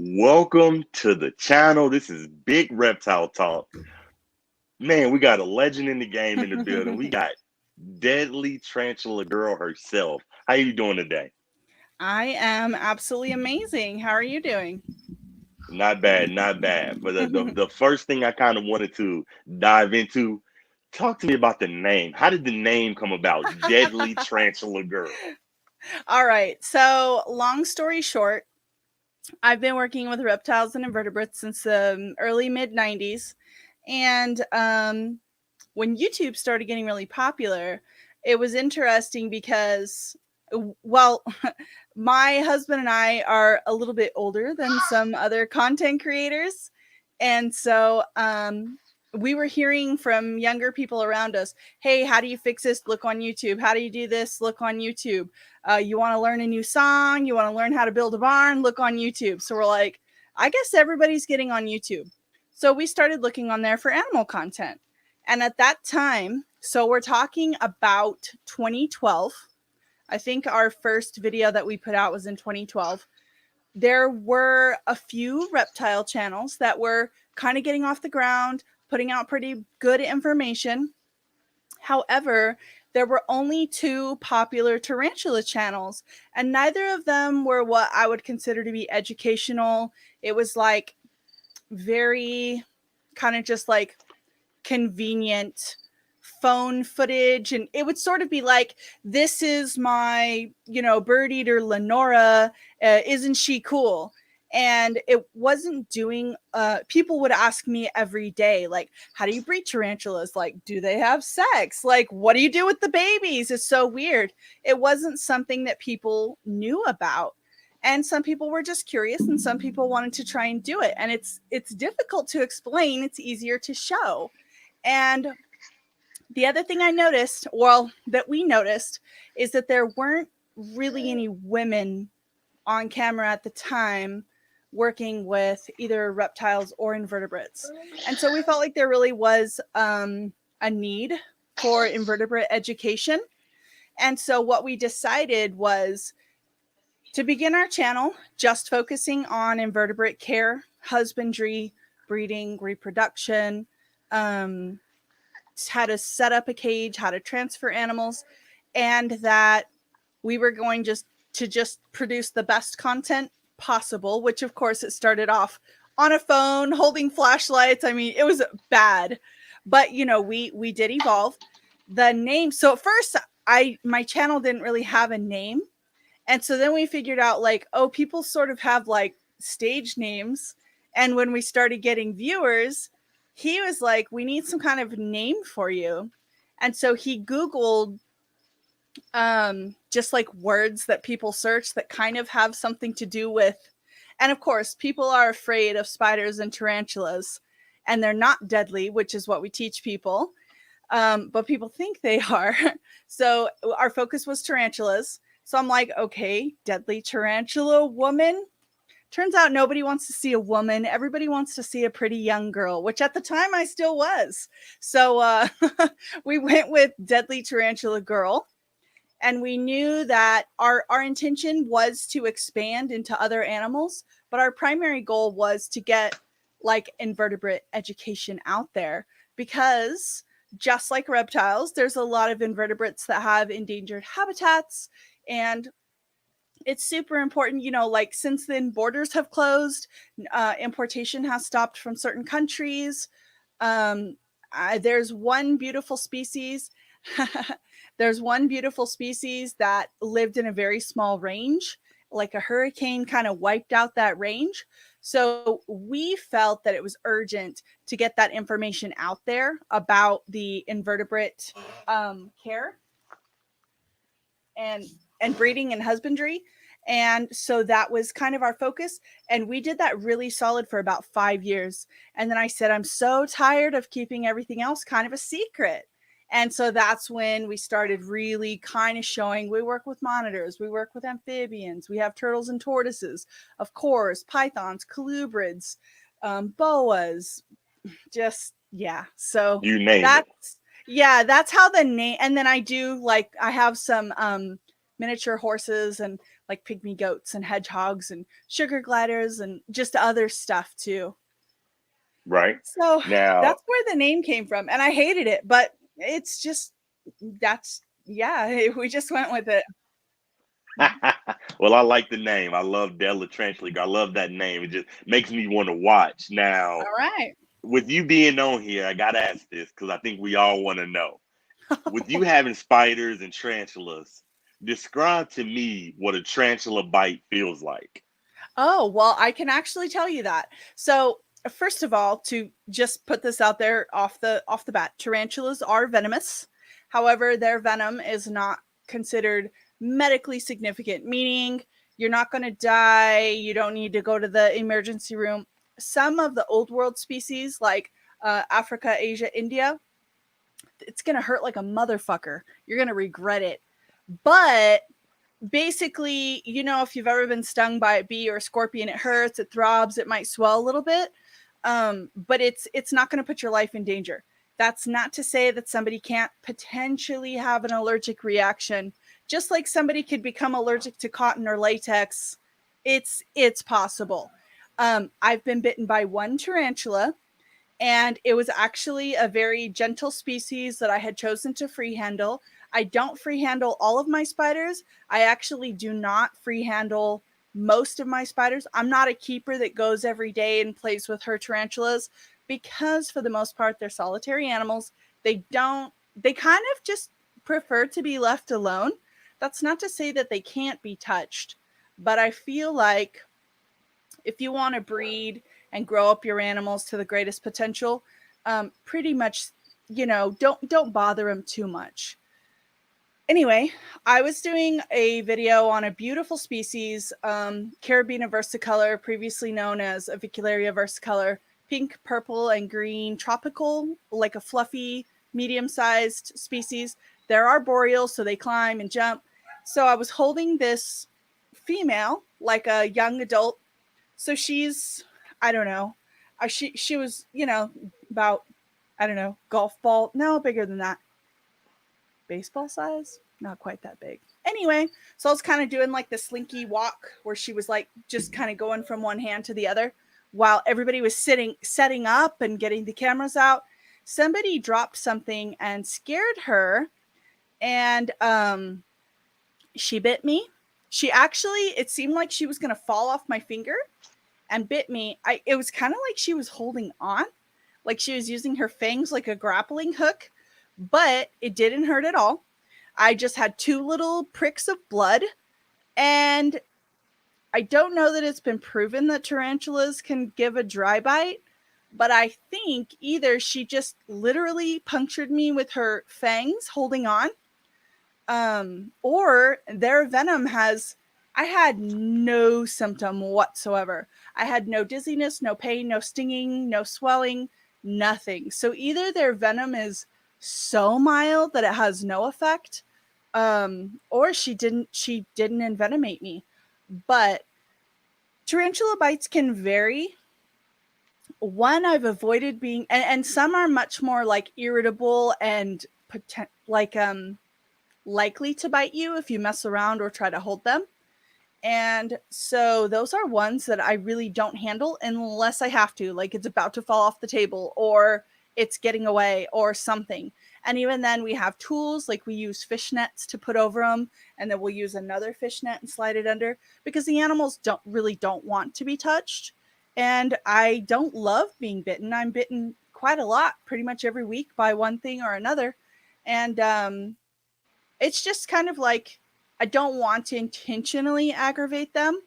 Welcome to the channel. This is Big Reptile Talk. Man, we got a legend in the game in the building. We got Deadly Tarantula Girl herself. How you doing today? I am absolutely amazing. How are you doing? Not bad, not bad. But the first thing I kind of wanted to dive into, talk to me about the name. How did the name come about? Deadly Tarantula Girl. All right. So, long story short, I've been working with reptiles and invertebrates since the early mid 90s. And when YouTube started getting really popular, it was interesting because, well, my husband and I are a little bit older than some other content creators. And so we were hearing from younger people around us, hey, how do you fix this? Look on YouTube. How do you do this? Look on YouTube. You want to learn a new song? You want to learn how to build a barn? Look on YouTube. So we're like, I guess everybody's getting on YouTube. So we started looking on there for animal content. And at that time, so we're talking about 2012. I think our first video that we put out was in 2012. There were a few reptile channels that were kind of getting off the ground, putting out pretty good information. However, there were only two popular tarantula channels, and neither of them were what I would consider to be educational. It was like very kind of just like convenient phone footage, and it would sort of be like, this is my bird eater Lenora, isn't she cool? And it wasn't doing people would ask me every day, like, how do you breed tarantulas? Like, do they have sex? Like, what do you do with the babies? It's so weird. It wasn't something that people knew about, and some people were just curious and some people wanted to try and do it, and it's difficult to explain, it's easier to show. And the other thing I noticed, well, that we noticed, is that there weren't really any women on camera at the time working with either reptiles or invertebrates. And so we felt like there really was a need for invertebrate education. And so what we decided was to begin our channel just focusing on invertebrate care, husbandry, breeding, reproduction, how to set up a cage, how to transfer animals, and that we were going just produce the best content possible, which of course it started off on a phone holding flashlights. I mean, it was bad. But we did evolve. The name, so at first my channel didn't really have a name. And so then we figured out, like, oh, people sort of have like stage names. And when we started getting viewers, he was like, we need some kind of name for you. And so he Googled just like words that people search that kind of have something to do with. And of course, people are afraid of spiders and tarantulas, and they're not deadly, which is what we teach people. But people think they are. So our focus was tarantulas. So I'm like, okay, deadly tarantula woman. Turns out nobody wants to see a woman. Everybody wants to see a pretty young girl, which at the time I still was. So we went with Deadly Tarantula Girl. And we knew that our intention was to expand into other animals, but our primary goal was to get like invertebrate education out there, because just like reptiles, there's a lot of invertebrates that have endangered habitats. And it's super important, like, since then borders have closed, importation has stopped from certain countries. There's one beautiful species. There's one beautiful species that lived in a very small range, like a hurricane kind of wiped out that range. So we felt that it was urgent to get that information out there about the invertebrate care and breeding and husbandry. And so that was kind of our focus. And we did that really solid for about 5 years. And then I said, I'm so tired of keeping everything else kind of a secret. And so that's when we started really kind of showing, we work with monitors, we work with amphibians, we have turtles and tortoises, of course, pythons, colubrids, boas, just, yeah. So You name it. that's, yeah, that's how the name. And then I do, like, I have some miniature horses and like pygmy goats and hedgehogs and sugar gliders and just other stuff too. Right. So Now, that's where the name came from. And I hated it, but it's just, that's, yeah, we just went with it. well, I like the name. I love Della Tranchlik. I love that name. It just makes me want to watch. Now, All right. with you being on here, I gotta ask this because I think we all want to know. With you having spiders and tarantulas, describe to me what a tarantula bite feels like. Oh, well, I can actually tell you that. So, first of all, to just put this out there off the bat, tarantulas are venomous. However, their venom is not considered medically significant, meaning you're not going to die, you don't need to go to the emergency room. Some of the old world species like Africa, Asia, India, it's going to hurt like a motherfucker. You're going to regret it. But basically, you know, if you've ever been stung by a bee or a scorpion, it hurts, it throbs, it might swell a little bit, but it's not going to put your life in danger. That's not to say that somebody can't potentially have an allergic reaction, just like somebody could become allergic to cotton or latex. It's possible. I've been bitten by one tarantula, and it was actually a very gentle species that I had chosen to free handle. I don't free handle all of my spiders. I actually do not free handle most of my spiders. I'm not a keeper that goes every day and plays with her tarantulas because for the most part they're solitary animals. They kind of just prefer to be left alone. That's not to say that they can't be touched, but I feel like if you want to breed and grow up your animals to the greatest potential, pretty much, you know, don't bother them too much. Anyway, I was doing a video on a beautiful species, Carabina versicolor, previously known as Avicularia versicolor, pink, purple, and green, tropical, like a fluffy, medium-sized species. They're arboreal, so they climb and jump. So I was holding this female, like a young adult. So she's, I don't know, she was, you know, about, I don't know, golf ball, no, bigger than that, baseball size, not quite that big. Anyway, so I was kind of doing like the slinky walk where she was like just kind of going from one hand to the other while everybody was setting up and getting the cameras out. Somebody dropped something and scared her, and she bit me. She actually, it seemed like she was going to fall off my finger and bit me. It was kind of like she was holding on, like she was using her fangs like a grappling hook, but it didn't hurt at all. I just had two little pricks of blood, and I don't know that it's been proven that tarantulas can give a dry bite, but I think either she just literally punctured me with her fangs holding on, or their venom has. I had no symptom whatsoever. I had no dizziness, no pain, no stinging, no swelling, nothing. So either their venom is so mild that it has no effect, or she didn't envenomate me. But tarantula bites can vary. One, I've avoided being, and some are much more like irritable and like likely to bite you if you mess around or try to hold them. And so those are ones that I really don't handle unless I have to, like it's about to fall off the table or it's getting away or something. And even then, we have tools like we use fish nets to put over them, and then we'll use another fish net and slide it under because the animals don't want to be touched. And I don't love being bitten. I'm bitten quite a lot, pretty much every week by one thing or another. And it's just kind of like I don't want to intentionally aggravate them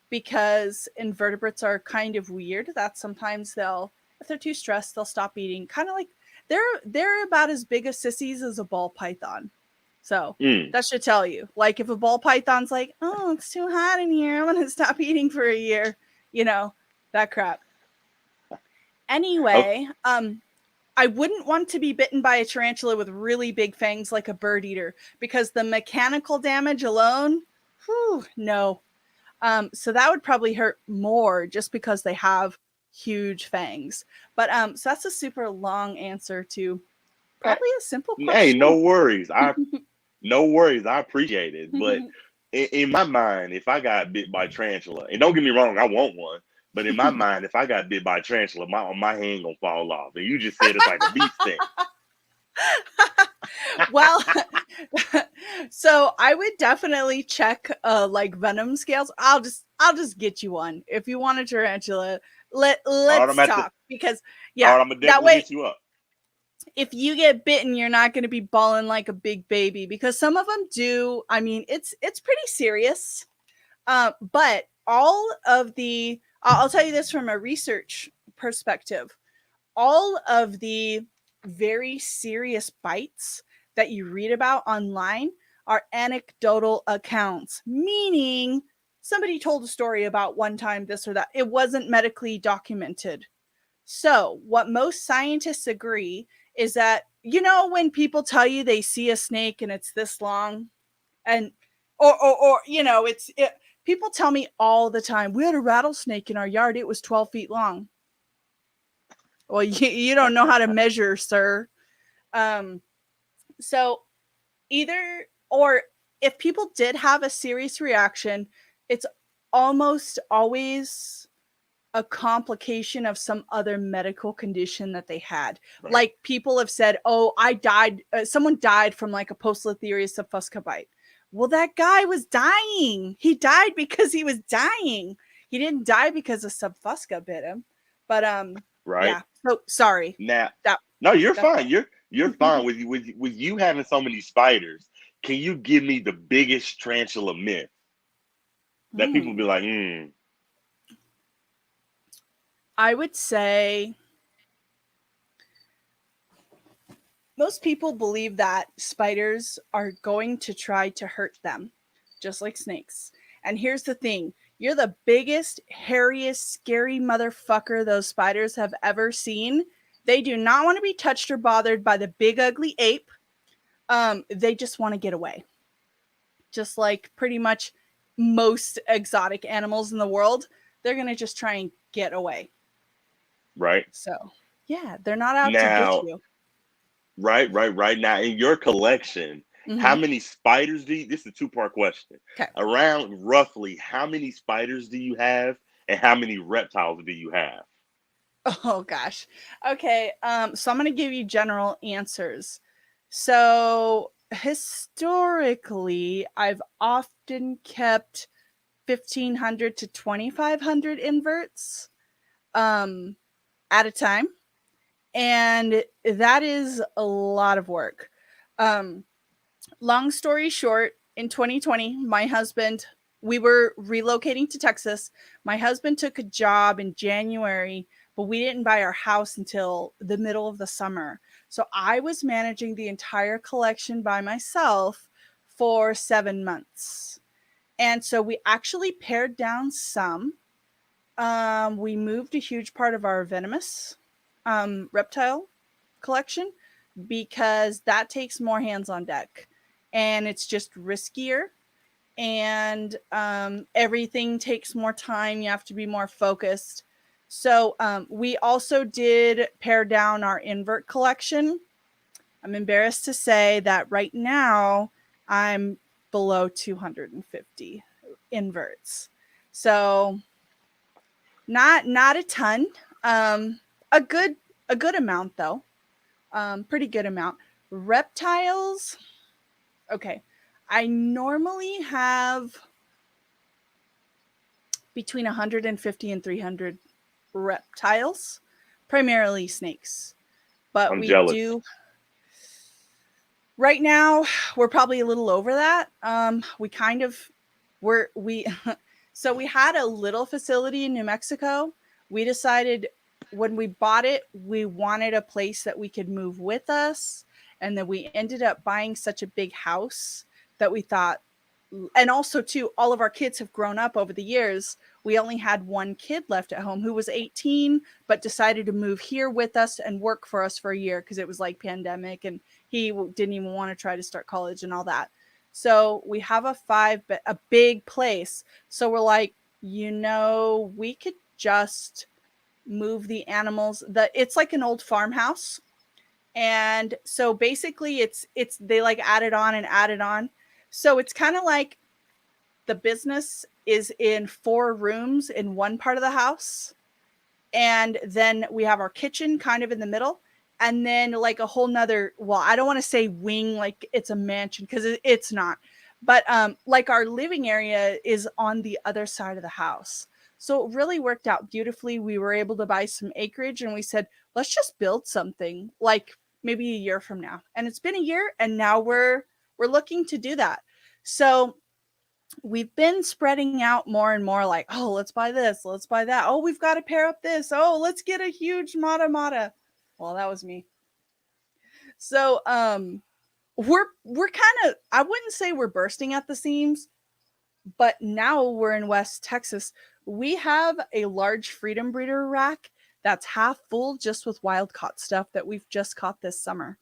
because invertebrates are kind of weird. That sometimes they'll, if they're too stressed, they'll stop eating. Kind of like they're about as big a sissies as a ball python. So Mm. that should tell you. Like if a ball python's like, oh, it's too hot in here, I'm gonna stop eating for a year, you know, that crap. Oh, Anyway, I wouldn't want to be bitten by a tarantula with really big fangs like a bird eater because the mechanical damage alone, whew, no. So that would probably hurt more just because they have huge fangs. But so that's a super long answer to eh, probably a simple hey, question. no worries. I appreciate it. But in my mind, if I got bit by tarantula, and don't get me wrong, I want one, but in my mind, if I got bit by a tarantula, my hand gonna fall off. And you just said it's like a bee sting. Well, so I would definitely check like venom scales. I'll just get you one if you want a tarantula. All right, Let's talk because all yeah, right, I'm gonna that definitely way hit you up. if you get bitten, you're not going to be bawling like a big baby because some of them do. I mean, it's pretty serious. But all of the I'll tell you this from a research perspective. All of the very serious bites that you read about online are anecdotal accounts, meaning somebody told a story about one time this or that. It wasn't medically documented. So, what most scientists agree is that, when people tell you they see a snake and it's this long, and or people tell me all the time, we had a rattlesnake in our yard, it was 12 feet long. Well, you don't know how to measure, sir. Um, so either or if people did have a serious reaction, it's almost always a complication of some other medical condition that they had. Right. Like people have said, "Oh, I died. Someone died from like a post-Letherius subfusca bite." Well, that guy was dying. He died because he was dying. He didn't die because a subfusca bit him. But Right. yeah. So sorry. Now, That no, you're that's fine. You're fine with you having so many spiders. Can you give me the biggest tarantula myth that people be Hmm. like, I would say most people believe that spiders are going to try to hurt them, just like snakes. And here's the thing, you're the biggest, hairiest, scary motherfucker those spiders have ever seen. They do not want to be touched or bothered by the big, ugly ape. They just want to get away. Just like pretty much most exotic animals in the world, they're going to just try and get away. right? So, yeah, they're not out to get Now, you. right now in your collection, how Mm-hmm. many spiders do you, this is a two-part question. Okay. Around roughly how many spiders do you have and how many reptiles do you have? Oh gosh. Okay. So I'm gonna give you general answers. So historically, I've often kept 1,500 to 2,500 inverts um, at a time, and that is a lot of work. Um, Long story short, in 2020, my husband, we were relocating to Texas. My husband took a job in January, but we didn't buy our house until the middle of the summer. So I was managing the entire collection by myself for 7 months. And so we actually pared down some. We moved a huge part of our venomous reptile collection because that takes more hands on deck and it's just riskier, and everything takes more time. You have to be more focused. So we also did pare down our invert collection. I'm embarrassed to say that right now I'm below 250 inverts. So not a ton. Um, a good a good amount though. Pretty good amount. Reptiles. Okay, I normally have between 150 and 300 reptiles, primarily snakes. But I'm we jealous. do right now. We're probably a little over that. We kind of we so we had a little facility in New Mexico. We decided when we bought it, we wanted a place that we could move with us, and then we ended up buying such a big house that we thought, and also too, all of our kids have grown up over the years. We only had one kid left at home who was 18 but decided to move here with us and work for us for a year because it was like pandemic and he didn't even want to try to start college and all that. So we have a big place. So we're like, we could just move the animals. It's like an old farmhouse. And so basically it's they like added on and added on. So it's kind of like the business is in 4 rooms in one part of the house, and then we have our kitchen kind of in the middle, and then like a whole nother, well, I don't want to say wing like it's a mansion because it's not, but like our living area is on the other side of the house. So it really worked out beautifully. We were able to buy some acreage, and we said, let's just build something like maybe a year from now. And it's been a year, and now we're looking to do that. So we've been spreading out more and more, like, oh, let's buy this, let's buy that, oh, we've got to pair up this, oh, let's get a huge mata. Well, that was me. So we're kind of, I wouldn't say we're bursting at the seams, but now we're in West Texas. We have a large freedom breeder rack that's half full just with wild caught stuff that we've just caught this summer.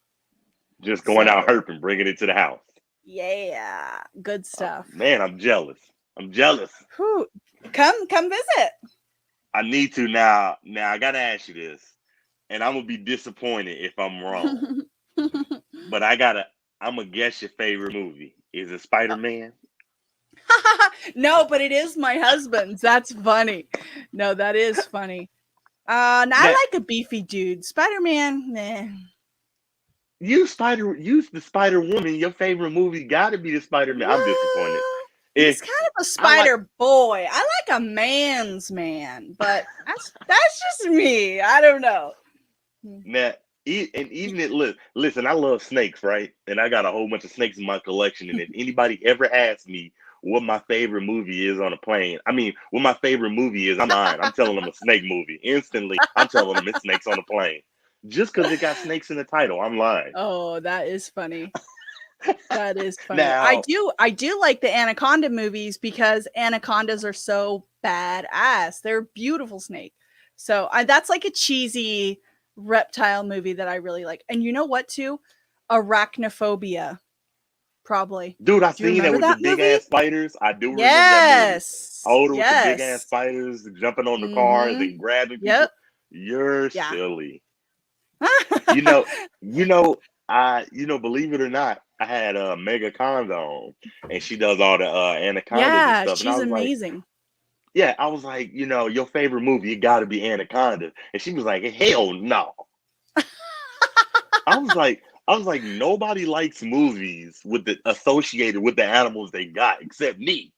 Just going out So herping, bringing it to the house. yeah, good Oh, stuff. man, I'm jealous. I'm jealous. Whew. Come visit. I need to now. Now I gotta ask you this, and I'm gonna be disappointed if I'm wrong. But I'm gonna guess your favorite movie. Is it Spider-Man? No, but it is my husband's. That's funny. No, that is funny. No, Now, I like a beefy dude. Spider-Man, meh. you the Spider Woman. Your favorite movie got to be the Spider-Man. I'm disappointed. Well, If he's kind of a I like spider boy. I like a man's man, but that's just me. I don't know. now, and even it listen, I love snakes, right? And I got a whole bunch of snakes in my collection. And if anybody ever asks me what my favorite movie is on a plane, I mean, what my favorite movie is, I'm lying. I'm telling them a snake movie instantly. I'm telling them it's snakes on a plane, just because it got snakes in the title. I'm lying. Oh, that is funny. That is funny. Now, I do like the anaconda movies because anacondas are so badass. They're a beautiful snake. So that's like a cheesy reptile movie that I really like. And you know what too? Arachnophobia, probably. dude, I Do you seen that remember with the that big movie? ass spiders. I do remember that movie. Yes. Older with the big ass Yes. spiders jumping on the cars Mm-hmm. and grabbing people. Yep. You're Yeah. silly. You know, you know, believe it or not, I had Mega Conda on, and she does all the anacondas and Yeah, stuff. And she's amazing. I was like, your favorite movie, it got to be Anaconda. And she was like, hell no. I was like, nobody likes movies with the associated with the animals they got except me.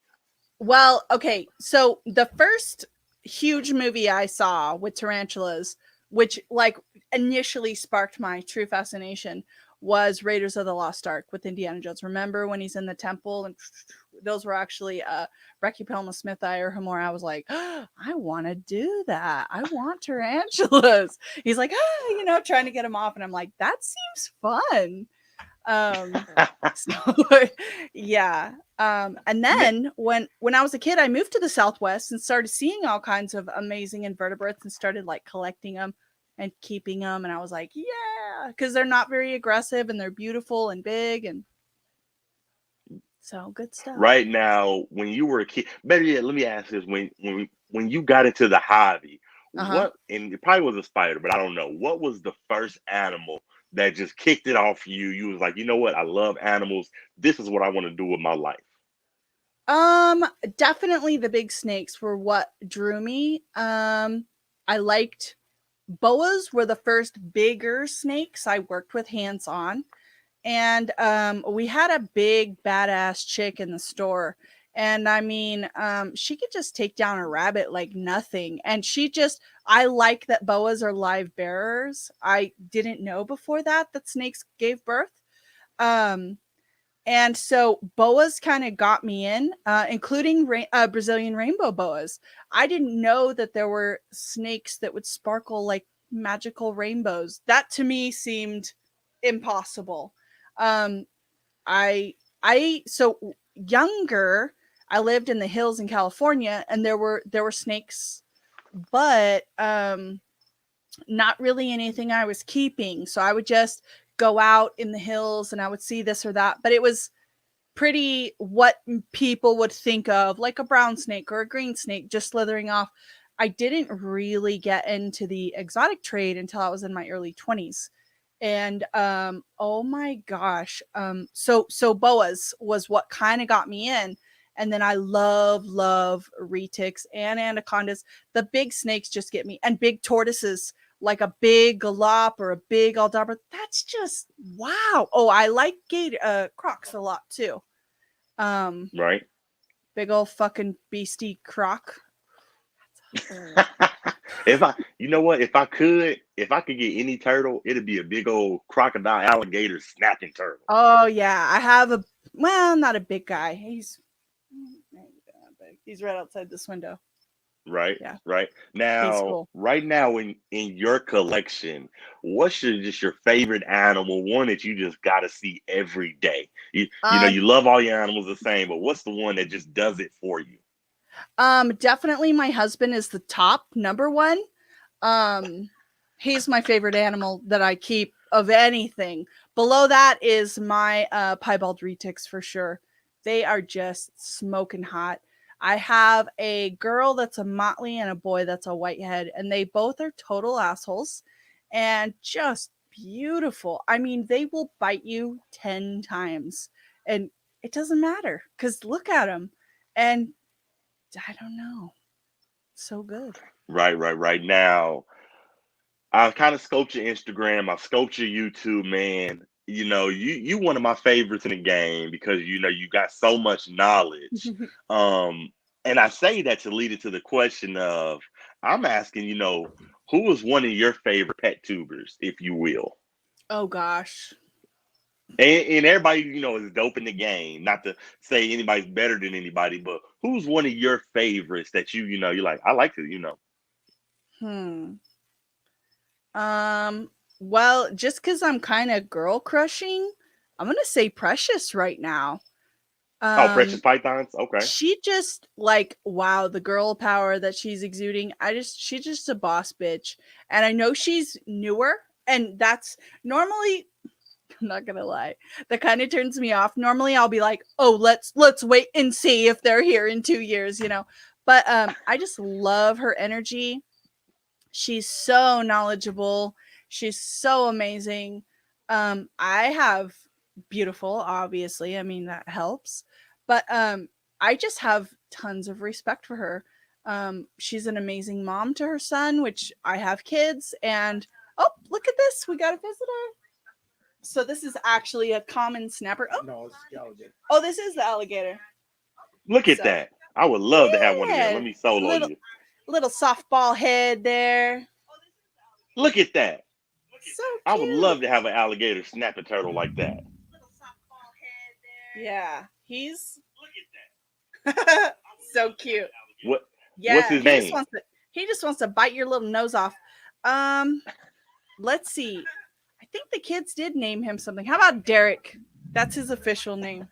Well, okay. So the first huge movie I saw with tarantulas, which like initially sparked my true fascination, was Raiders of the Lost Ark with Indiana Jones. Remember when he's in the temple and those were actually Becky Palma Smith Eye or Hamora. I was like, oh, I want to do that. I want tarantulas. He's like, trying to get him off. And I'm like, that seems fun. So yeah. And then when I was a kid, I moved to the Southwest and started seeing all kinds of amazing invertebrates and started like collecting them and keeping them. And I was like, yeah, because they're not very aggressive and they're beautiful and big and so good stuff. Right now, when you were a kid, better yet, let me ask this: when you got into the hobby, Uh-huh. what, and it probably was a spider, but I don't know, what was the first animal that just kicked it off for you? You was like, you know what, I love animals. This is what I want to do with my life. Definitely the big snakes were what drew me. I liked boas were the first bigger snakes I worked with hands on. And we had a big badass chick in the store. And I mean, she could just take down a rabbit like nothing. And I like that boas are live bearers. I didn't know before that snakes gave birth. Um, and so boas kind of got me in, including Brazilian rainbow boas. I didn't know that there were snakes that would sparkle like magical rainbows. That to me seemed impossible. Um, so younger, I lived in the hills in California, and there were snakes, but not really anything I was keeping. So I would just go out in the hills and I would see this or that, but it was pretty what people would think of like a brown snake or a green snake just slithering off. I didn't really get into the exotic trade until I was in my early 20s. And oh my gosh. So boas was what kind of got me in. And then I love retics and anacondas. The big snakes just get me, and big tortoises, like a big galop or a big aldabra. That's just wow. Oh, I like crocs a lot too. Um, Right. Big old fucking beastie croc. If I, you know what, if I could get any turtle, it'd be a big old crocodile alligator snapping turtle. Oh yeah, I have not a big guy. He's right outside this window. Right, Yeah, right. he's Now, cool. right now in your collection, what's your favorite animal? One that you just got to see every day. You know Um, you love all your animals the same, but what's the one that just does it for you? Definitely my husband is the top number one. Um, he's my favorite animal that I keep of anything. Below that is my piebald retics for sure. They are just smoking hot. I have a girl that's a motley and a boy that's a whitehead, and they both are total assholes and just beautiful. I mean, they will bite you 10 times and it doesn't matter because look at them. And I don't know. So good. Right, right, right. Now, I kind of scoped your Instagram. I scoped your YouTube, man. You know, you one of my favorites in the game because you know you got so much knowledge. Um, and I say that to lead it to the question of I'm asking, you know, who was one of your favorite pet tubers, if you will? Oh gosh. And everybody, you know, is dope in the game. Not to say anybody's better than anybody, but who's one of your favorites that you know, you're like, I like to, you know. Hmm. Um, well, just because I'm kind of girl crushing, I'm gonna say Precious right now. Oh, Precious Um, Pythons? Okay. she just like wow, the girl power that she's exuding. She's just a boss bitch, and I know she's newer, and that's normally. I'm not gonna lie, that kind of turns me off. Normally, I'll be like, "Oh, let's wait and see if they're here in 2 years," you know. But I just love her energy. She's so knowledgeable. She's so amazing. I have beautiful, obviously. I mean, that helps. But I just have tons of respect for her. She's an amazing mom to her son, which I have kids. And oh, look at this. We got a visitor. So this is actually a common snapper. Oh, no, it's the alligator. Oh, this is the alligator. Look at So that. I would love to have one of them. yeah, Let me solo little you. little softball head there. Look at that. So I would cute. love to have an alligator snap a turtle like that. Yeah, he's so cute. What what's Yeah, his name? he just wants to bite your little nose off. Um, let's see. I think the kids did name him something. How about Derek? That's his official name.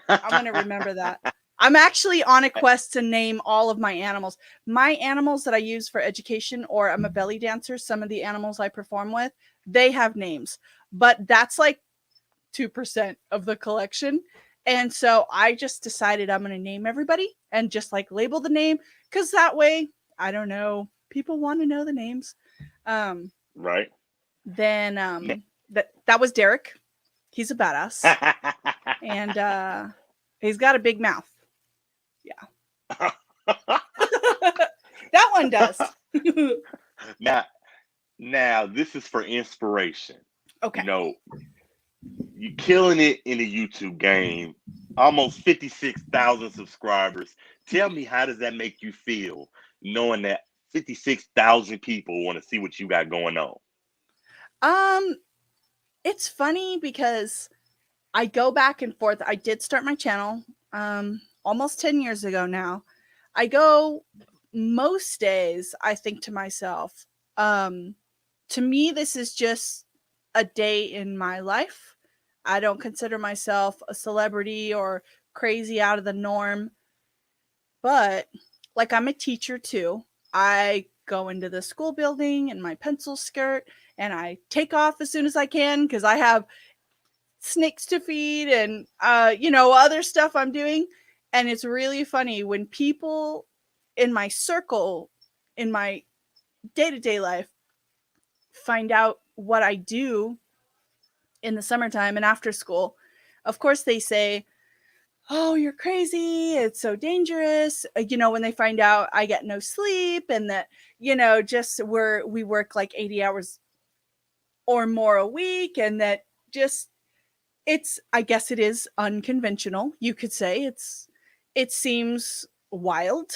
I'm gonna remember that. I'm actually on a quest to name all of my animals. My animals that I use for education, or I'm a belly dancer. Some of the animals I perform with, they have names, but that's like 2% of the collection. And so I just decided I'm going to name everybody and just like label the name because that way, I don't know, people want to know the names. Um, Right. then that was Derek. He's a badass and he's got a big mouth. Yeah. That one does. now now this is for inspiration. You Okay. know, you killing it in the YouTube game. Almost 56,000 subscribers. Tell me, how does that make you feel knowing that 56,000 people want to see what you got going on? Um, it's funny because I go back and forth. I did start my channel almost 10 years ago now. I go most days I think to myself, um to me this is just a day in my life. I don't consider myself a celebrity or crazy out of the norm, but like I'm a teacher too. I go into the school building in my pencil skirt and I take off as soon as I can because I have snakes to feed and other stuff I'm doing. And it's really funny when people in my circle, in my day-to-day life, find out what I do in the summertime and after school. Of course they say, oh, you're crazy. It's so dangerous. When they find out I get no sleep and that, just we work like 80 hours or more a week and that just I guess it is unconventional. You could say it seems wild.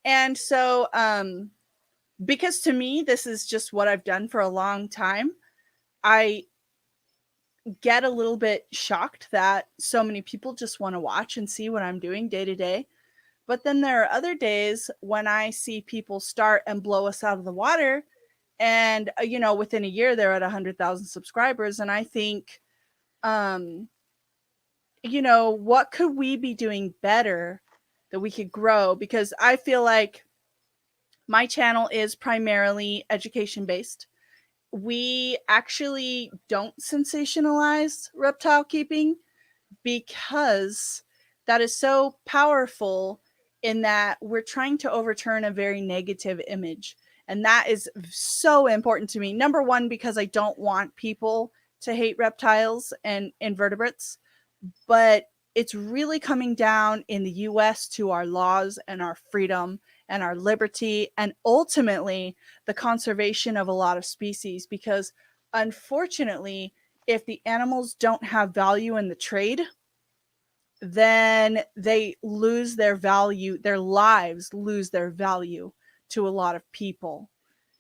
And so because to me this is just what I've done for a long time, I get a little bit shocked that so many people just want to watch and see what I'm doing day to day. But then there are other days when I see people start and blow us out of the water. And, within a year, they're at 100,000 subscribers. And I think, um, what could we be doing better that we could grow? Because I feel like my channel is primarily education based. We actually don't sensationalize reptile keeping because that is so powerful in that we're trying to overturn a very negative image. And that is so important to me. Number one, because I don't want people to hate reptiles and invertebrates, but it's really coming down in the US to our laws and our freedom and our liberty and ultimately the conservation of a lot of species. Because unfortunately, if the animals don't have value in the trade, then they lose their value, their lives lose their value to a lot of people.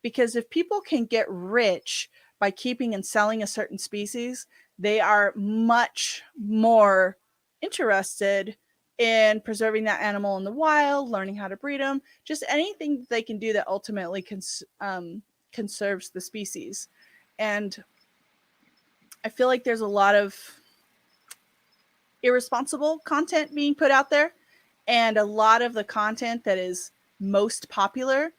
Because if people can get rich by keeping and selling a certain species, they are much more interested in preserving that animal in the wild, learning how to breed them, just anything they can do that ultimately conserves the species. And I feel like there's a lot of irresponsible content being put out there. And a lot of the content that is most popular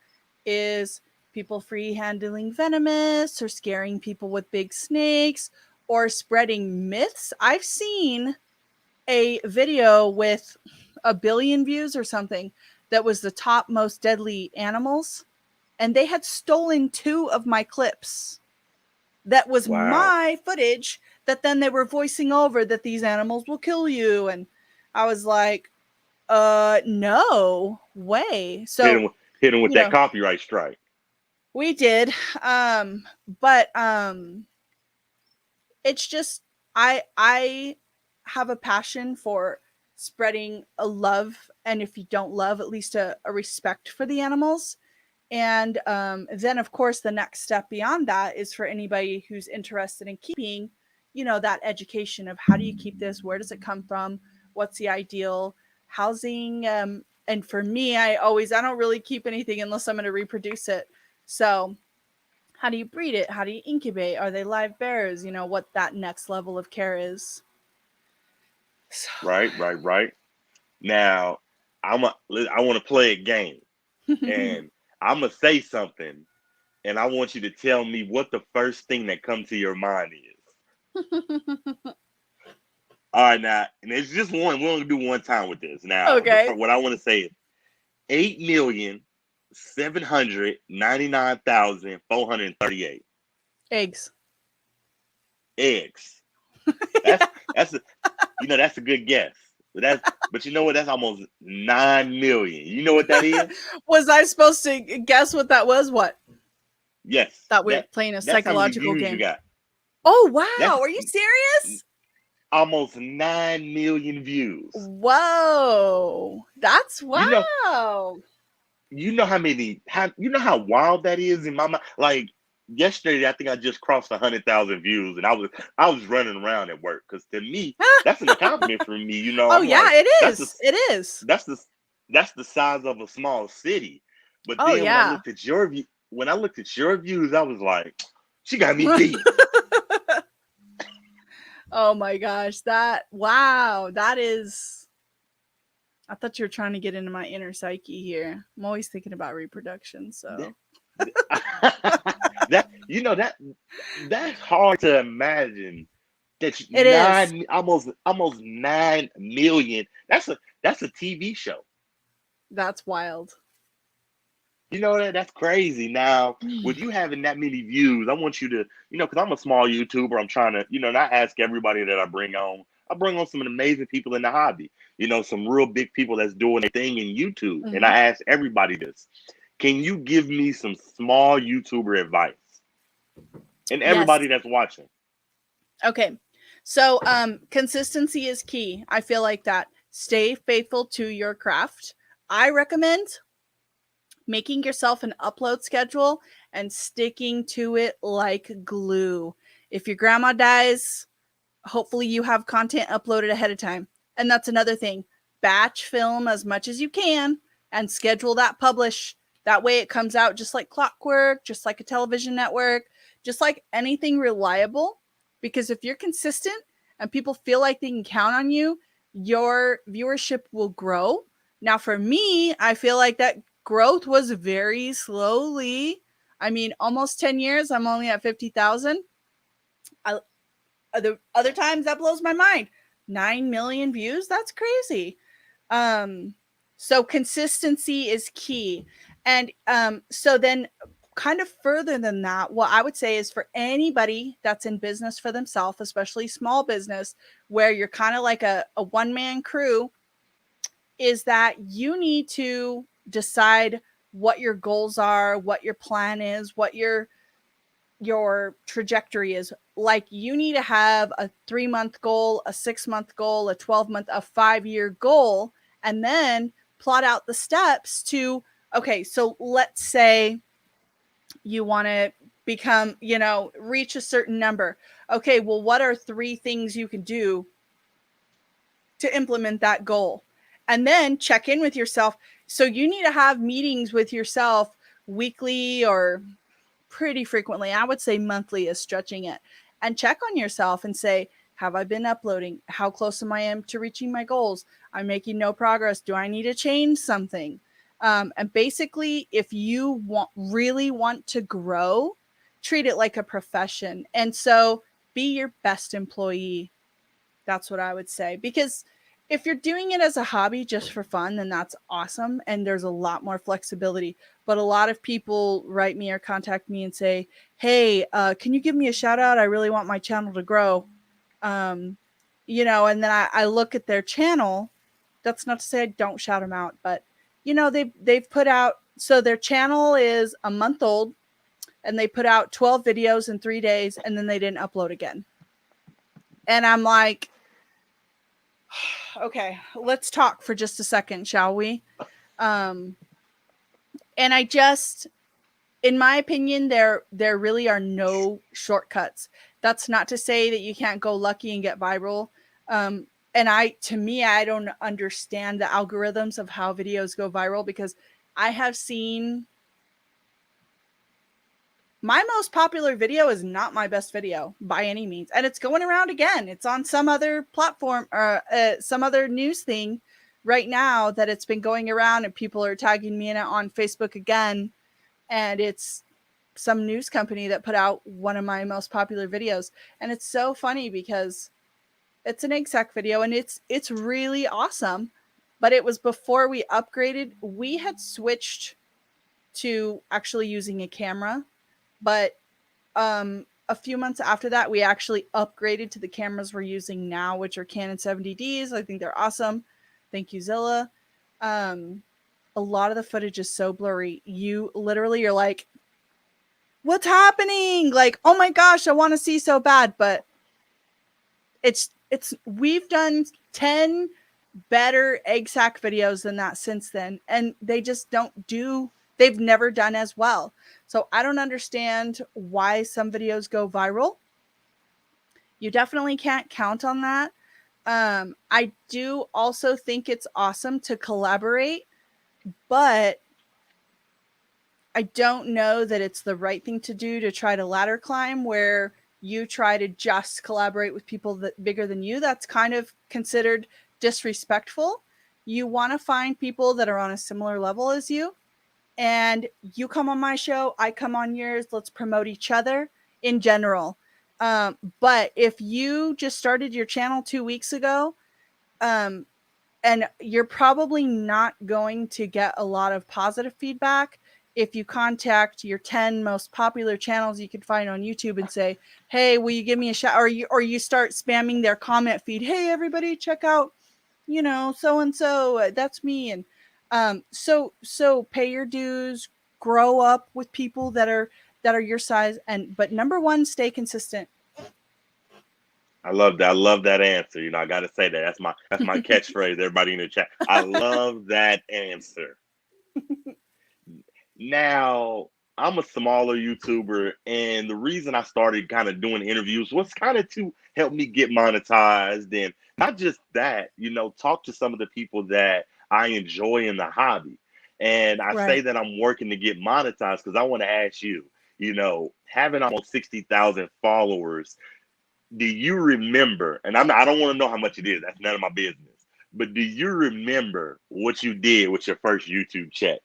is people free handling venomous or scaring people with big snakes or spreading myths. I've seen a video with 1 billion views or something that was the top most deadly animals. And they had stolen 2 of my clips. That was Wow. my footage that then they were voicing over that these animals will kill you. And I was like, no way. Hit So, him, hit him with you that know, copyright strike. we did. But it's just I have a passion for spreading a love, and if you don't love, at least a respect for the animals. And then, of course, the next step beyond that is for anybody who's interested in keeping, that education of how do you keep this? Where does it come from? What's the ideal housing? And for me, I don't really keep anything unless I'm going to reproduce it. So how do you breed it? How do you incubate? Are they live bears? What that next level of care is. So. Right, right, right. Now, I want to play a game, and I'm gonna say something, and I want you to tell me what the first thing that comes to your mind is. All right, now, and it's just one. We're gonna do one time with this. Now, Okay. what I want to say is 8,799,438 Eggs. eggs. That's a that's a good guess. But you know what? That's almost 9 million. You know what that is? Was I supposed to guess what that was? What? Yes. Thought we were playing a That's how many psychological views you game. got. Oh, wow. That's Are you serious? almost 9 million views. Whoa. That's You know, wow. you know how wild that is in my mind. Like yesterday, I think I just crossed 100,000 views, and I was running around at work because to me that's an accomplishment for me. Oh, I'm yeah, like it that's the is. It is. that's the that's the size of a small city. But Oh, then yeah. when I looked at your views, I was like, she got me beat. Oh my gosh. Wow. That is. I thought you were trying to get into my inner psyche here. I'm always thinking about reproduction. So, that that's hard to imagine. That's it is. almost 9 million. That's a TV show. That's wild. You know that's crazy. Now, with you having that many views, I want you to, because I'm a small YouTuber. I'm trying to, and I ask everybody that I bring on, I bring on some amazing people in the hobby. You know, some real big people that's doing their thing in YouTube. And Mhm. I ask everybody this: can you give me some small YouTuber advice? And Yes. everybody that's watching. Okay. So consistency is key. I feel like that. Stay faithful to your craft. I recommend making yourself an upload schedule and sticking to it like glue. If your grandma dies, hopefully you have content uploaded ahead of time. And that's another thing. Batch film as much as you can and schedule that publish. That way it comes out just like clockwork, just like a television network, just like anything reliable. Because if you're consistent and people feel like they can count on you, your viewership will grow. Now, for me, I feel like that growth was very slowly. I mean, almost 10 years, I'm only at 50,000. I, other times that blows my mind. 9 million views? That's crazy. Um, so consistency is key. And so then kind of further than that, what I would say is for anybody that's in business for themselves, especially small business, where you're kind of like a one-man crew, is that you need to decide what your goals are, what your plan is, what your trajectory is. Like you need to have a 3-month goal, a 6-month goal, a 12-month, a 5-year goal, and then plot out the steps to, okay, so let's say you want to become, reach a certain number. Okay, well, what are 3 things you can do to implement that goal? And then check in with yourself. So you need to have meetings with yourself weekly or pretty frequently. I would say monthly is stretching it. And check on yourself and say, have I been uploading? How close am I to reaching my goals? I'm making no progress. Do I need to change something? And basically, if you really want to grow, treat it like a profession. And so be your best employee. That's what I would say. Because if you're doing it as a hobby just for fun, then that's awesome. And there's a lot more flexibility. But a lot of people write me or contact me and say, hey, can you give me a shout out? I really want my channel to grow. Um, and then I look at their channel. That's not to say I don't shout them out, but they've put out, so their channel is a month old and they put out 12 videos in 3 days and then they didn't upload again. And I'm like, okay, let's talk for just a second, shall we? Um, and I just, in my opinion, there really are no shortcuts. That's not to say that you can't go lucky and get viral. And to me, I don't understand the algorithms of how videos go viral, because I have seen my most popular video is not my best video by any means. And it's going around again. It's on some other platform or some other news thing right now that it's been going around, and people are tagging me in it on Facebook again. And it's some news company that put out one of my most popular videos. And it's so funny because it's an exec video and it's really awesome. But it was before we upgraded. We had switched to actually using a camera, but a few months after that, we actually upgraded to the cameras we're using now, which are Canon 70Ds. I think they're awesome. Thank you, Zilla. A lot of the footage is so blurry. You're like, what's happening? Like, oh my gosh, I want to see so bad. But we've done 10 better egg sack videos than that since then. And they just they've never done as well. So I don't understand why some videos go viral. You definitely can't count on that. I do also think it's awesome to collaborate, but I don't know that it's the right thing to do to try to ladder climb where you try to just collaborate with people that bigger than you. That's kind of considered disrespectful. You want to find people that are on a similar level as you, and you come on my show, I come on yours. Let's promote each other in general. But if you just started your channel 2 weeks ago, and you're probably not going to get a lot of positive feedback, if you contact your 10 most popular channels you could find on YouTube and say, hey, will you give me a shout? Or you start spamming their comment feed. Hey, everybody, check out, so and so. That's me. And so pay your dues, grow up with people that are your size, but number one, stay consistent. I love that. I love that answer. I got to say that. That's my catchphrase. Everybody in the chat. I love that answer. Now, I'm a smaller YouTuber, and the reason I started kind of doing interviews was kind of to help me get monetized, and not just that, talk to some of the people that I enjoy in the hobby. And I say Right. that I'm working to get monetized because I want to ask you, having almost 60,000 followers, do you remember? And I don't want to know how much it is. That's none of my business. But do you remember what you did with your first YouTube check?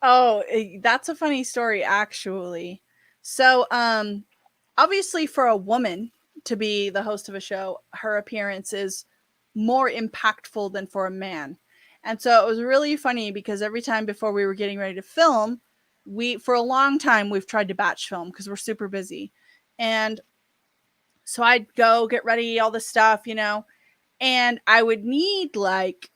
Oh, that's a funny story, actually. So, obviously, for a woman to be the host of a show, her appearance is more impactful than for a man. And so it was really funny because every time before we were getting ready to film, for a long time, we've tried to batch film because we're super busy. And so I'd go get ready, all this stuff, and I would need like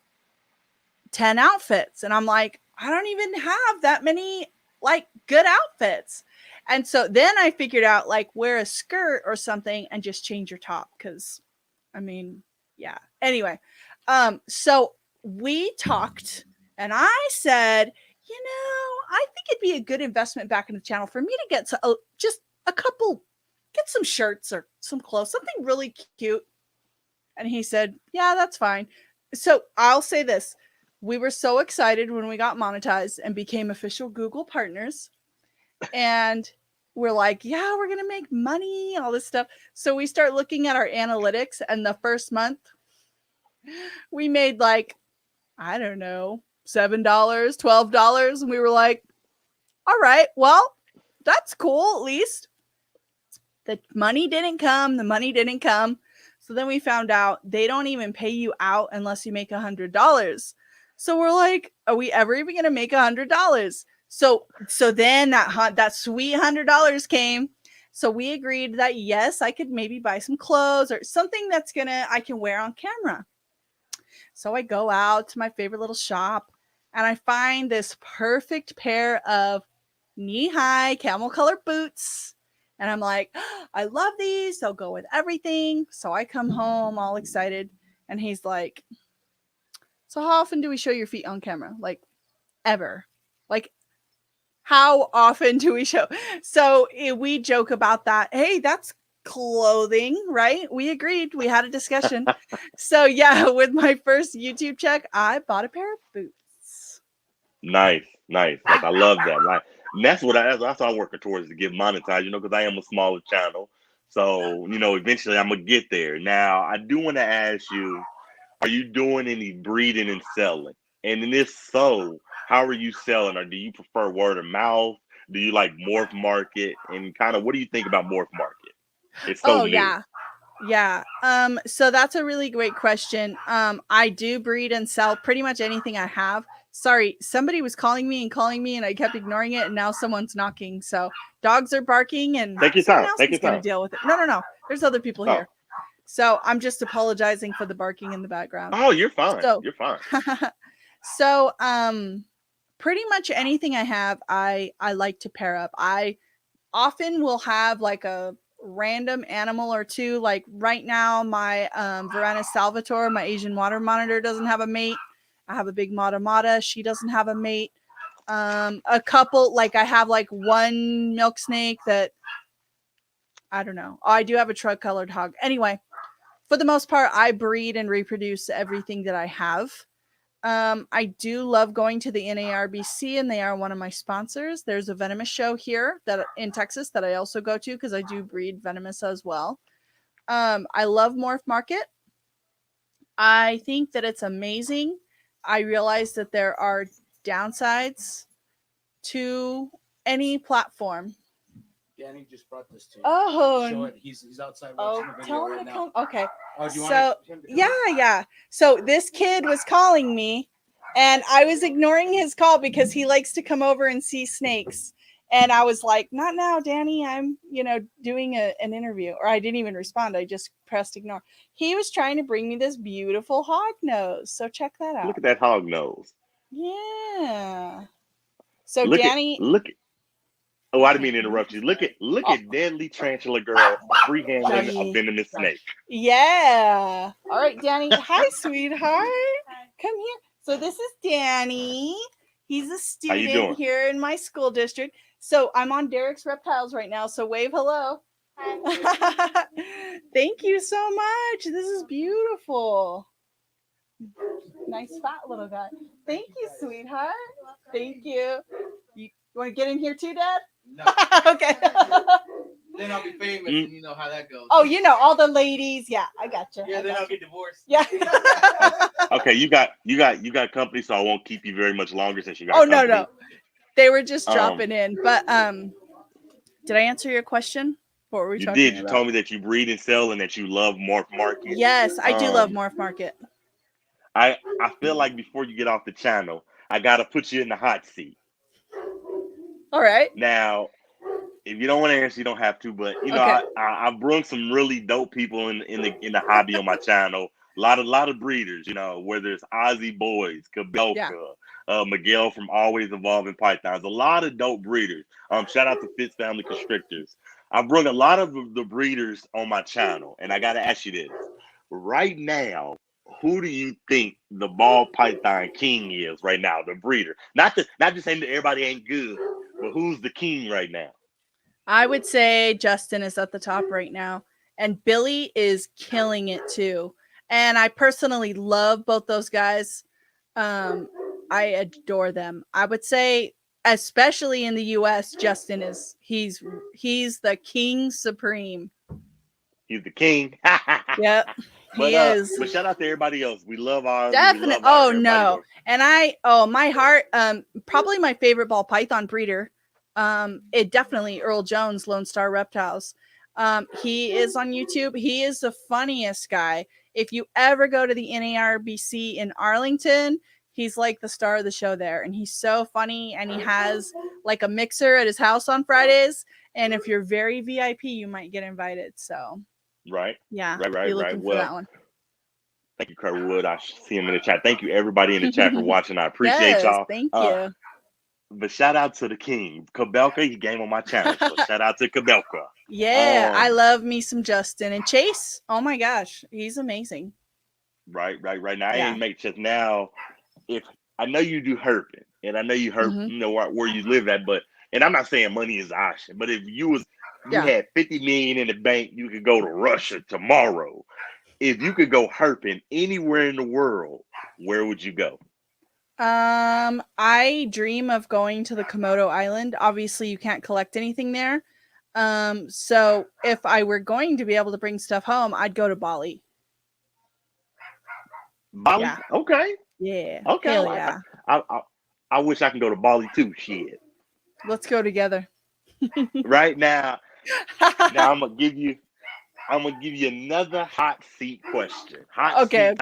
10 outfits. And I'm like, I don't even have that many like good outfits. And so then I figured out like wear a skirt or something and just change your top. Cause I mean, yeah. Anyway, so we talked and I said, I think it'd be a good investment back in the channel for me to get just a couple, get some shirts or some clothes, something really cute. And he said, yeah, that's fine. So I'll say this. We were so excited when we got monetized and became official Google partners. And we're like, yeah, we're going to make money, all this stuff. So we start looking at our analytics. And the first month, we made like, I don't know, $7, $12. And we were like, all right, well, that's cool. At least the money didn't come. The money didn't come. So then we found out they don't even pay you out unless you make $100. So we're like, are we ever even going to make $100? So then that sweet $100 came. So we agreed that yes, I could maybe buy some clothes or something I can wear on camera. So I go out to my favorite little shop and I find this perfect pair of knee-high camel color boots. And I'm like, I love these. They'll go with everything. So I come home all excited. And he's like, so how often do we show your feet on camera? Like, ever. Like, how often do we show? So we joke about that. Hey, that's clothing, right? We agreed. We had a discussion. So yeah, with my first YouTube check, I bought a pair of boots. Nice, nice. I love that. Like, and that's what I'm working towards to get monetized. Because I am a smaller channel. So eventually I'm gonna get there. Now, I do want to ask you, are you doing any breeding and selling? And then if so, how are you selling? Or do you prefer word of mouth? Do you like morph market? And kind of what do you think about morph market? It's so Oh new. yeah. Yeah. So that's a really great question. I do breed and sell pretty much anything I have. Sorry, somebody was calling me and I kept ignoring it and now someone's knocking. So dogs are barking and Take your someone time. else Take is your going to time. deal with it. No. There's other people Oh, here. So I'm just apologizing for the barking in the background. oh, you're fine. So, You're fine. so pretty much anything I have, I like to pair up. I often will have like a random animal or two. Like right now, my Varanus Salvatore, my Asian water monitor, doesn't have a mate. I have a big Mata Mata. She doesn't have a mate. A couple, like I have like one milk snake that I don't know. Oh, I do have a truck colored hog. Anyway, for the most part, I breed and reproduce everything that I have. I do love going to the NARBC, and they are one of my sponsors. There's a venomous show here that in Texas that I also go to because I do breed venomous as well. I love Morph Market. I think that it's amazing. I realize that there are downsides to any platform. Danny just brought this to you. Oh, Show it. He's outside watching the video tell him right to now. come. Okay. Oh, do you So want him to come yeah. So this kid was calling me And I was ignoring his call because he likes to come over and see snakes. And I was like, not now, Danny. I'm, doing an interview. Or I didn't even respond. I just pressed ignore. He was trying to bring me this beautiful hog nose. So check that out. Look at that hog nose. Yeah. So Look at Danny. Oh, I didn't mean to interrupt you. Look at Deadly Tarantula Girl free-handling a venomous snake. Yeah. All right, Danny. Hi, sweetheart. Come here. So this is Danny. He's a How you student doing? here in my school district. So I'm on Derek's Reptiles right now. So wave hello. Hi. Thank you so much. This is beautiful. Nice fat little guy. Thank you, sweetheart. Thank you. You want to get in here too, Dad? No. Okay. Then I'll be famous, and you know how that goes. Oh, all the ladies. Yeah, I got you. Yeah, then I'll get divorced. Yeah. Okay, you got company, so I won't keep you very much longer since you got. Oh company. no. They were just dropping in. But did I answer your question? What were we talking about? You told me that you breed and sell and that you love Morph Market. Yes, I do love Morph Market. I feel like before you get off the channel, I gotta put you in the hot seat. All right. Now, if you don't want to answer, you don't have to. But Okay. I brought some really dope people in the hobby on my channel. A lot of breeders, whether it's Ozzy Boys, Kabelka, Miguel from Always Evolving Pythons, a lot of dope breeders. Shout out to Fitz Family Constrictors. I brought a lot of the breeders on my channel, and I gotta ask you this: right now, who do you think the ball python king is right now? The breeder, not just saying that everybody ain't good, but who's the king right now? I would say Justin is at the top right now, and Billy is killing it too. And I personally love both those guys. I adore them. I would say, especially in the U.S., Justin he's the king supreme. He's the king. Yep, he is. But shout out to everybody else. We love ours. Definitely. Oh no, and my heart. Probably my favorite ball python breeder. It definitely Earl Jones, Lone Star Reptiles. He is on YouTube. He is the funniest guy. If you ever go to the NARBC in Arlington, he's like the star of the show there, and he's so funny. And he has like a mixer at his house on Fridays. And if you're very VIP, you might get invited. So, right, yeah, right. For that one. Thank you, Kurt Wood. I see him in the chat. Thank you, everybody in the chat, for watching. I appreciate y'all. Thank you. But shout out to the king, Kabelka. He came on my channel, so shout out to Kabelka. Yeah, I love me some Justin and Chase. Oh my gosh, he's amazing. Right. Now, I ain't make just now. If I know you do herping, and I know you herp, where you live at, and I'm not saying money is the option, but if you had 50 million in the bank, you could go to Russia tomorrow. If you could go herping anywhere in the world, where would you go? I dream of going to the Komodo Island. Obviously, you can't collect anything there. So if I were going to be able to bring stuff home, I'd go to Bali. Bali? Yeah. Okay. Yeah. Okay. Hell yeah. I wish I can go to Bali too. Shit. Let's go together. Right now. Now I'm gonna give you another hot seat question. Okay.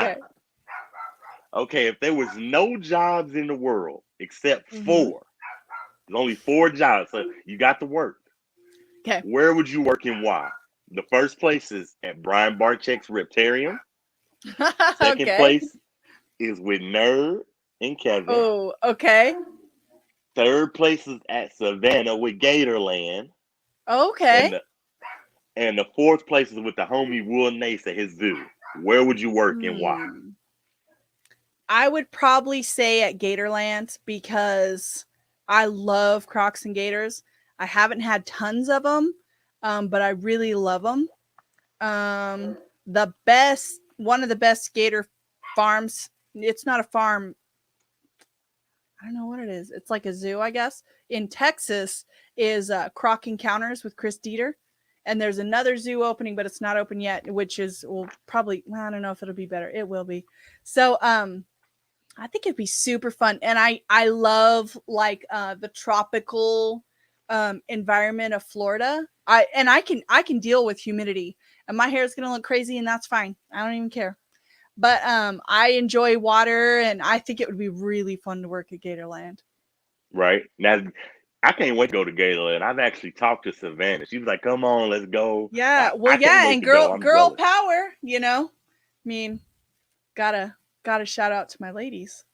Okay, if there was no jobs in the world except 4, there's only 4 jobs, so you got to work. Okay. Where would you work and why? The first place is at Brian Barczyk's Reptarium. Second place is with Nerd and Kevin. Oh, okay. Third place is at Savannah with Gatorland. Okay. And the fourth place is with the homie Will Nace at his zoo. Where would you work and why? I would probably say at Gatorland because I love Crocs and Gators. I haven't had tons of them, but I really love them. One of the best gator farms. It's not a farm. I don't know what it is. It's like a zoo, I guess. In Texas is Croc Encounters with Chris Dieter. And there's another zoo opening, but it's not open yet, which will probably, I don't know if it'll be better. It will be. So I think it'd be super fun. And I love like the tropical environment of Florida. I can deal with humidity, and my hair is going to look crazy, and that's fine. I don't even care. But I enjoy water, and I think it would be really fun to work at Gatorland. Right now, I can't wait to go to Gatorland. I've actually talked to Savannah. She was like, "Come on, let's go." Yeah, well, I can't yeah, wait and to go. I'm girl jealous. power, you know. I mean, gotta shout out to my ladies.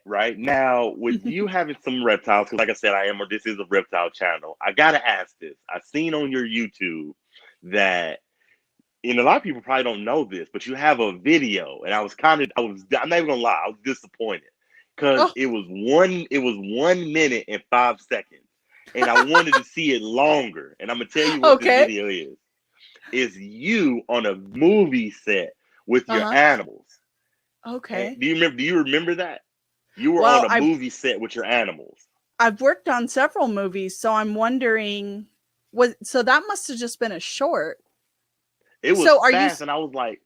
Right now, with you having some reptiles, because like I said, I am, or this is a reptile channel. I gotta ask this. I've seen on your YouTube that, and a lot of people probably don't know this, but you have a video, and I'm not even gonna lie, I was disappointed because Oh, it was 1 minute and 5 seconds, and I wanted to see it longer. And I'm gonna tell you what this okay. video is. It's you on a movie set with your Uh-huh. animals. And Okay. do you remember that? You were on Well, a movie set with your animals. I've worked on several movies, so I'm wondering, so that must have just been a short. It was So are you fast, and I was like,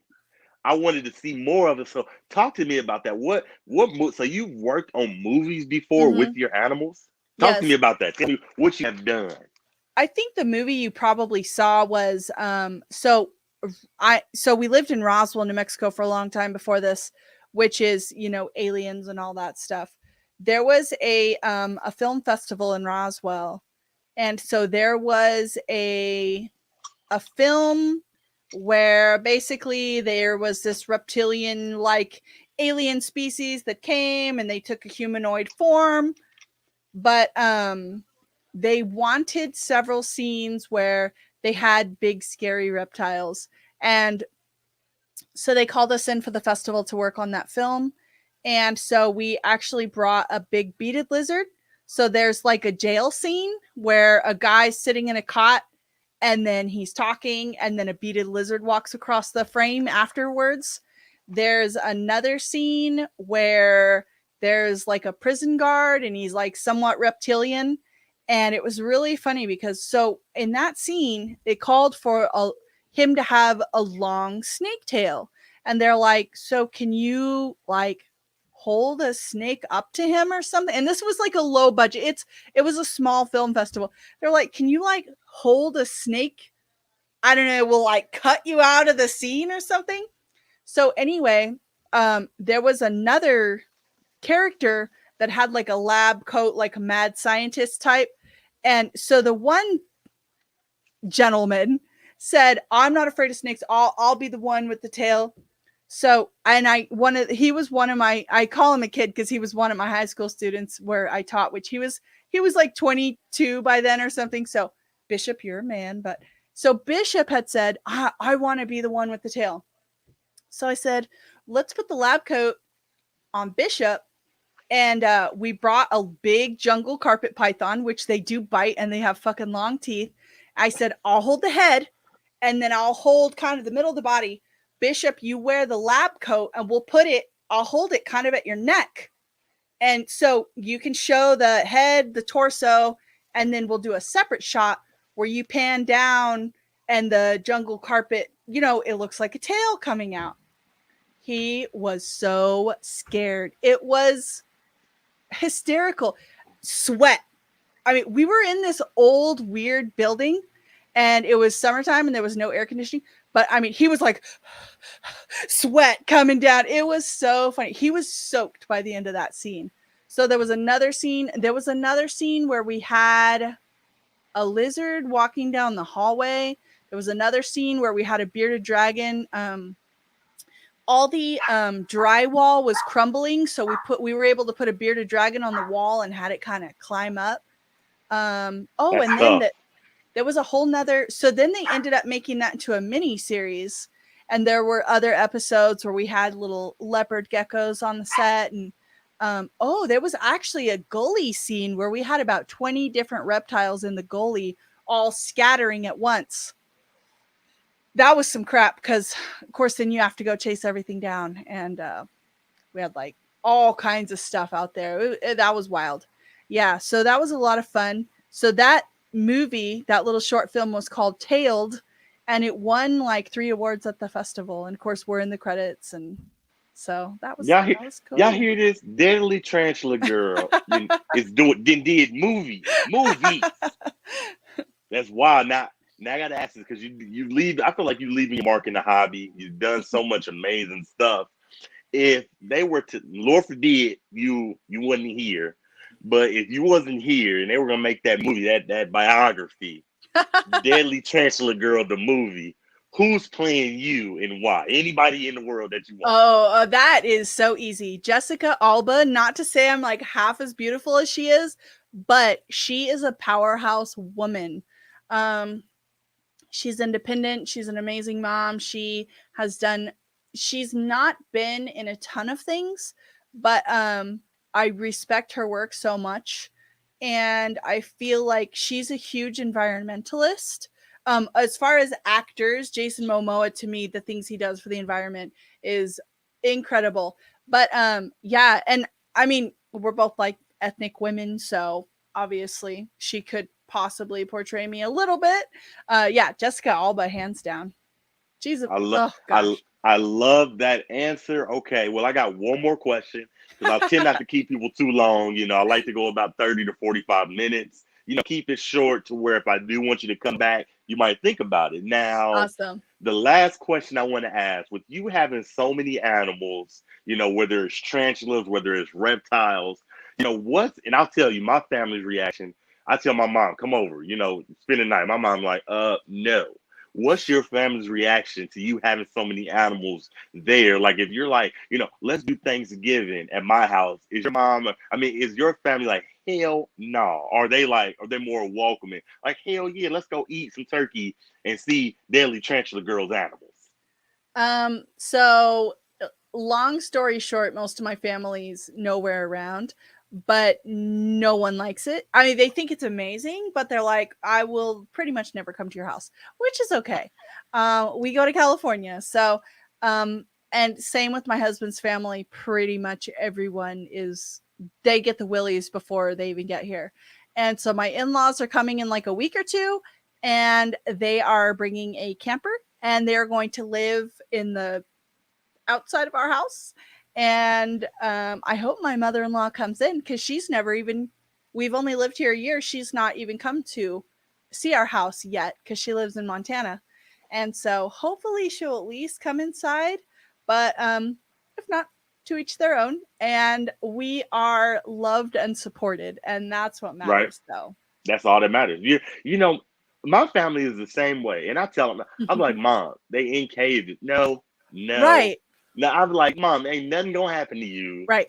I wanted to see more of it. So talk to me about that. So you've worked on movies before with Mhm. your animals? Talk to me Yes. about that. Tell me what you have done. I think the movie you probably saw was so we lived in Roswell, New Mexico for a long time before this, which is, aliens and all that stuff. There was a film festival in Roswell, and so there was a film where basically there was this reptilian like alien species that came and they took a humanoid form, but they wanted several scenes where they had big scary reptiles, and so they called us in for the festival to work on that film. And so we actually brought a big beaded lizard. So there's like a jail scene where a guy's sitting in a cot and then he's talking, and then a beaded lizard walks across the frame afterwards. There's another scene where there's like a prison guard and he's like somewhat reptilian. And it was really funny because so in that scene, it called for him to have a long snake tail. And they're like, so can you like hold a snake up to him or something? And this was like a low budget. It was a small film festival. They're like, can you like hold a snake? I don't know, will like cut you out of the scene or something. So anyway, there was another character that had like a lab coat, like a mad scientist type. And so the one gentleman said, I'm not afraid of snakes. I'll be the one with the tail. So, and he was one of my, I call him a kid because he was one of my high school students where I taught, which he was like 22 by then or something. So Bishop, you're a man. But so Bishop had said, I want to be the one with the tail. So I said, let's put the lab coat on Bishop. And we brought a big jungle carpet python, which they do bite and they have fucking long teeth. I said, I'll hold the head and then I'll hold kind of the middle of the body. Bishop, you wear the lab coat and I'll hold it kind of at your neck. And so you can show the head, the torso, and then we'll do a separate shot where you pan down and the jungle carpet, it looks like a tail coming out. He was so scared. It was hysterical. Sweat. I mean, we were in this old, weird building and it was summertime and there was no air conditioning. But I mean, he was like sweat coming down. It was so funny. He was soaked by the end of that scene. So there was another scene. There was another scene where we had a lizard walking down the hallway. There was another scene where we had a bearded dragon. All the drywall was crumbling, so we were able to put a bearded dragon on the wall and had it kind of climb up. That's And then tough. there was a whole nother. So then they ended up making that into a mini series, and there were other episodes where we had little leopard geckos on the set, and there was actually a gully scene where we had about 20 different reptiles in the gully, all scattering at once. That was some crap because, of course, then you have to go chase everything down, and we had like all kinds of stuff out there. That was wild. Yeah, so that was a lot of fun. So that movie, that little short film was called Tailed, and it won like 3 awards at the festival. And of course, we're in the credits, and so that was Y'all cool. hear this? Deadly Tarantula Girl is doing did movies. That's wild. Now Now I gotta ask this because you leave. I feel like you leaving your mark in the hobby. You've done so much amazing stuff. If they were to, Lord forbid, you wasn't here, but if you wasn't here and they were gonna make that movie, that biography, Deadly Tarantula Girl, the movie, who's playing you and why? Anybody in the world that you want. Oh, that is so easy. Jessica Alba, not to say I'm like half as beautiful as she is, but she is a powerhouse woman. Um, she's independent. She's an amazing mom. She's not been in a ton of things, but I respect her work so much. And I feel like she's a huge environmentalist. As far as actors, Jason Momoa, to me, the things he does for the environment is incredible. But yeah, and I mean, we're both like ethnic women, so obviously she could possibly portray me a little bit. Yeah, Jessica Alba, hands down. She's I love oh I gosh. I love that answer. Okay, well I got one more question because I tend not to keep people too long. I like to go about 30 to 45 minutes. Keep it short to where if I do want you to come back, you might think about it. Now, Awesome. the last question I want to ask, with you having so many animals, whether it's tarantulas, whether it's reptiles, and I'll tell you my family's reaction. I tell my mom, come over, spend the night. My mom's like, no. What's your family's reaction to you having so many animals there? Like, if you're like, let's do Thanksgiving at my house, is your mom, I mean, is your family like, hell no? Are they more welcoming? Like, hell yeah, let's go eat some turkey and see Deadly Tarantula Girl's animals. So long story short, most of my family's nowhere around, but no one likes it. I mean, they think it's amazing, but they're like, I will pretty much never come to your house, which is okay. We go to California. So, and same with my husband's family. Pretty much everyone they get the willies before they even get here. And so my in-laws are coming in like a week or two, and they are bringing a camper, and they're going to live in the outside of our house. And I hope my mother-in-law comes in because we've only lived here a year. She's not even come to see our house yet because she lives in Montana. And so hopefully she'll at least come inside. But if not, to each their own. And we are loved and supported. And that's what Right? matters, though. That's all that matters. My family is the same way. And I tell them, I'm like, Mom, they in cages. No, no. Right. No, I'm like, Mom, ain't nothing gonna happen to you. Right.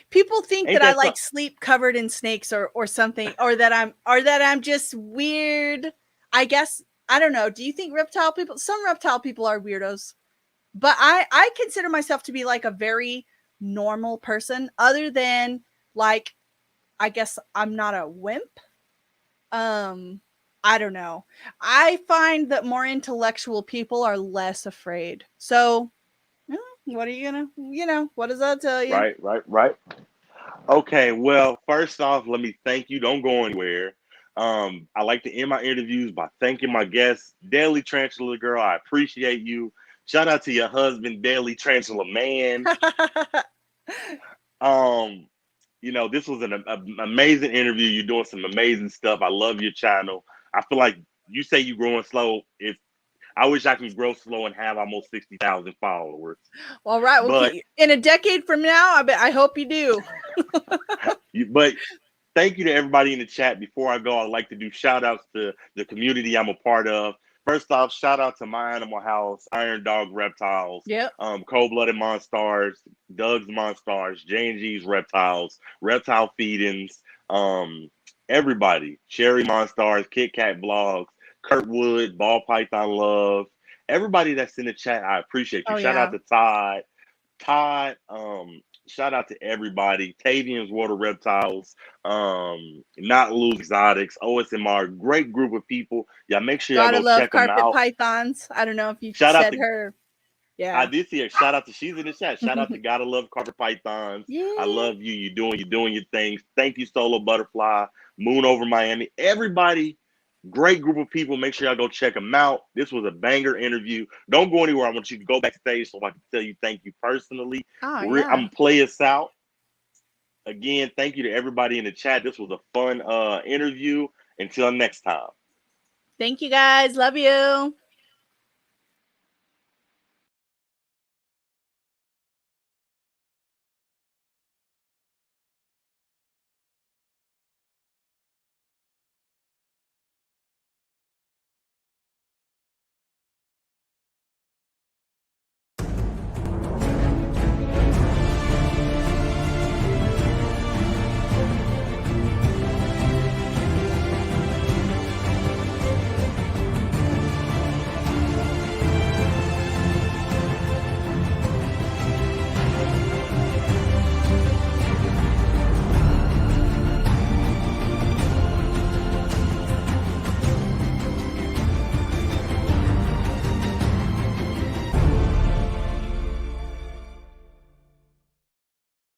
People think Ain't that I that like something? sleep covered in snakes or something, or that I'm just weird. I guess I don't know. Do you think some reptile people are weirdos? But I consider myself to be like a very normal person, other than like I guess I'm not a wimp. Um I don't know. I find that more intellectual people are less afraid. So, what are you gonna, what does that tell you? Right, right, right. Okay, well, first off, let me thank you. Don't go anywhere. I like to end my interviews by thanking my guests, Deadly Tarantula Girl. I appreciate you. Shout out to your husband, Deadly Tarantula Man. Um, this was an amazing interview. You're doing some amazing stuff. I love your channel. I feel like you say you're growing slow. I wish I can grow slow and have almost 60,000 followers. All right. Well, But in a decade from now, I hope you do. but thank you to everybody in the chat. Before I go, I'd like to do shout outs to the community I'm a part of. First off, shout out to My Animal House, Iron Dog Reptiles, Yep. Cold Blooded Monstars, Doug's Monstars, J&G's Reptiles, Reptile Feedings, everybody, Cherry Monstars, Kit Kat Vlogs, Kurtwood, Ball Python Love, everybody that's in the chat, I appreciate you. Oh Shout out yeah. to Todd. Todd, shout out to everybody. Tavian's Water Reptiles, Not Lose Exotics, OSMR, great group of people. Yeah, make sure y'all Gotta go love check them carpet out. pythons. I don't know if you Shout out said to her. I Yeah. did see her. Shout out to she's in the chat. Shout out to Gotta Love Carpet Pythons. I Yeah. love you. You're doing your things. Thank you, Solo Butterfly, Moon Over Miami. Everybody, great group of people. Make sure y'all go check them out. This was a banger interview. Don't go anywhere. I want you to go backstage so I can tell you thank you personally. Oh I'm yeah. gonna play us out. Again, thank you to everybody in the chat. This was a fun interview. Until next time. Thank you guys. Love you.